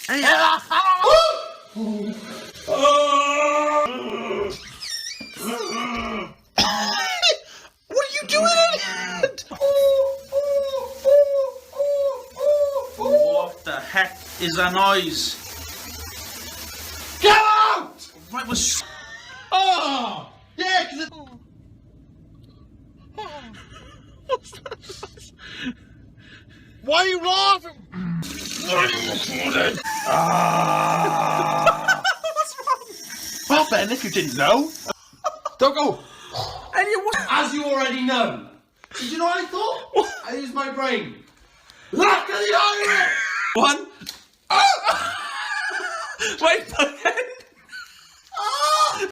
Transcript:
What are you doing? What the heck is that noise? Get out! Right, was. Oh! Yeah, because it... What's that? Why are you laughing? What's wrong? Well, Ben, if you didn't know. Don't go. Elliot, what? As you already know. Did you know what I thought? I used my brain. Look at the iron! One. Wait, again.